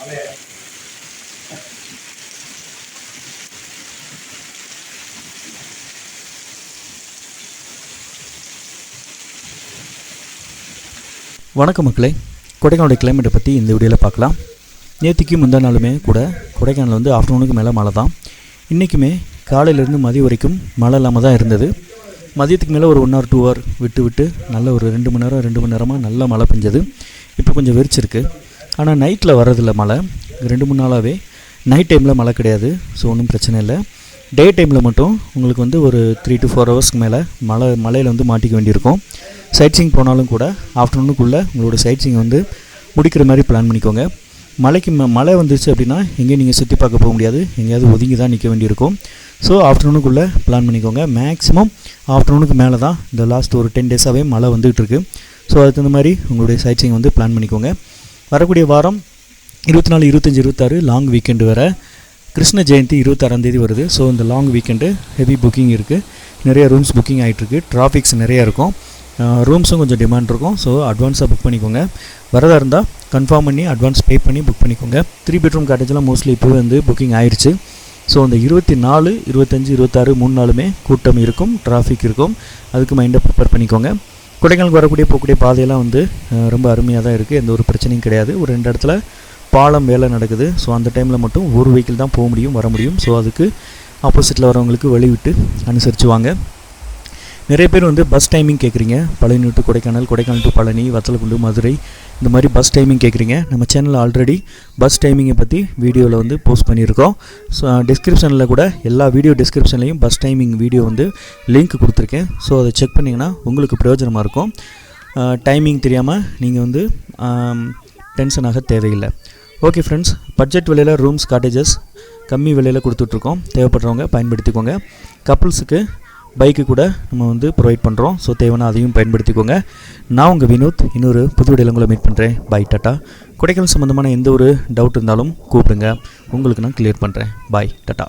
வணக்கம் மக்களே, கொடைக்கானலுடைய கிளைமேட்டை பற்றி இந்த வீடியோவில் பார்க்கலாம். நேற்றுக்கு முந்தா நாளுமே கூட கொடைக்கானல் வந்து ஆஃப்டர்நூனுக்கு மேலே மழை தான். இன்றைக்குமே காலையிலேருந்து மதியம் வரைக்கும் மழை இல்லாமல் தான் இருந்தது. மதியத்துக்கு மேலே ஒரு 1 or 2 hour விட்டு நல்ல ஒரு 2 மணி நேரமாக நல்லா மழை பெஞ்சது. இப்போ கொஞ்சம் வெறிச்சிருக்கு. ஆனால் நைட்டில் வர்றதில்ல மழை. 2-3 நாளாகவே நைட் டைமில் மழை கிடையாது. ஸோ ஒன்றும் பிரச்சனை இல்லை. டே டைமில் மட்டும் உங்களுக்கு வந்து ஒரு 3 to 4 hours மேலே மழையில் வந்து மாட்டிக்க வேண்டியிருக்கும். சைட் சீயிங் போனாலும் கூட ஆஃப்டர்நூனுக்குள்ளே உங்களோட சைட் சீயிங் வந்து முடிக்கிற மாதிரி பிளான் பண்ணிக்கோங்க. மழை வந்துருச்சு அப்படின்னா எங்கேயும் நீங்கள் சுற்றி பார்க்க போக முடியாது, எங்கேயாவது ஒதுங்கி தான் நிற்க வேண்டியிருக்கும். ஸோ ஆஃப்டர்நூனுக்குள்ளே பிளான் பண்ணிக்கோங்க. மேக்ஸிமம் ஆஃப்டர்நூனுக்கு மேலே தான் இந்த லாஸ்ட் ஒரு 10 days மழை வந்துகிட்டு இருக்குது. ஸோ அதுக்கு தகுந்த மாதிரி உங்களுடைய சைட் சீயிங் வந்து பிளான் பண்ணிக்கோங்க. வரக்கூடிய வாரம் 24, 25, 26 லாங் வீக்கெண்டு வேறு. கிருஷ்ண ஜெயந்தி 26 வருது. ஸோ இந்த லாங் வீக்கெண்டு ஹெவி புக்கிங் இருக்குது. நிறைய ரூம்ஸ் புக்கிங் ஆகிட்டுருக்கு. டிராஃபிக்ஸ் நிறையா இருக்கும். ரூம்ஸும் கொஞ்சம் டிமாண்ட் இருக்கும். ஸோ அட்வான்ஸாக புக் பண்ணிக்கோங்க. வரதாக இருந்தால் கன்ஃபார்ம் பண்ணி அட்வான்ஸ் பே பண்ணி புக் பண்ணிக்கோங்க. 3 bedroom காட்டேஜெலாம் மோஸ்ட்லி இப்போவே வந்து புக்கிங் ஆயிடுச்சு. ஸோ அந்த 24, 25, 26 3 நாளுமே கூட்டம் இருக்கும், டிராஃபிக் இருக்கும். அதுக்கு மைண்டை ப்ரிப்பேர் பண்ணிக்கோங்க. கொடைக்கானலுக்கு போகக்கூடிய பாதையெல்லாம் வந்து ரொம்ப அருமையாக தான் இருக்குது. எந்த ஒரு பிரச்சனையும் கிடையாது. ஒரு 2 இடத்துல பாலம் வேலை நடக்குது. ஸோ அந்த டைமில் மட்டும் ஒரு வெஹிக்கிள் தான் போக முடியும், வர முடியும். ஸோ அதுக்கு ஆப்போசிட்டில் வரவங்களுக்கு வழி விட்டு அனுசரித்து வாங்க. நிறைய பேர் வந்து பஸ் டைமிங் கேட்குறீங்க. பழனி டு கொடைக்கானல், கொடைக்கானல் டு பழனி, வத்தலக்குண்டு, மதுரை, இந்த மாதிரி பஸ் டைமிங் கேட்குறீங்க. நம்ம சேனலில் ஆல்ரெடி பஸ் டைமிங்கை பற்றி வீடியோவில் வந்து போஸ்ட் பண்ணியிருக்கோம். ஸோ டிஸ்கிரிப்ஷனில் கூட எல்லா வீடியோ டிஸ்கிரிப்ஷன்லையும் பஸ் டைமிங் வீடியோ வந்து லிங்க் கொடுத்துருக்கேன். ஸோ அதை செக் பண்ணிங்கன்னா உங்களுக்கு பிரயோஜனமாக இருக்கும். டைமிங் தெரியாமல் நீங்கள் வந்து டென்ஷன் ஆக தேவையில்லை. ஓகே ஃப்ரெண்ட்ஸ், பட்ஜெட் விலையில் ரூம்ஸ், காட்டேஜஸ் கம்மி விலையில் கொடுத்துட்ருக்கோம். தேவைப்படுறவங்க பயன்படுத்திக்கோங்க. கப்புள்ஸுக்கு பைக்கு கூட நம்ம வந்து ப்ரொவைட் பண்ணுறோம். ஸோ தேவைன்னா அதையும் பயன்படுத்திக்கோங்க. நான் உங்கள் வினோத். இன்னொரு புது வீடியோவில் உங்களை மீட் பண்ணுறேன். By, tata. கொடைக்கானல் சம்மந்தமான எந்த ஒரு டவுட் இருந்தாலும் கூப்பிடுங்க, உங்களுக்கு நான் கிளியர் பண்ணுறேன். பாய், டாட்டா.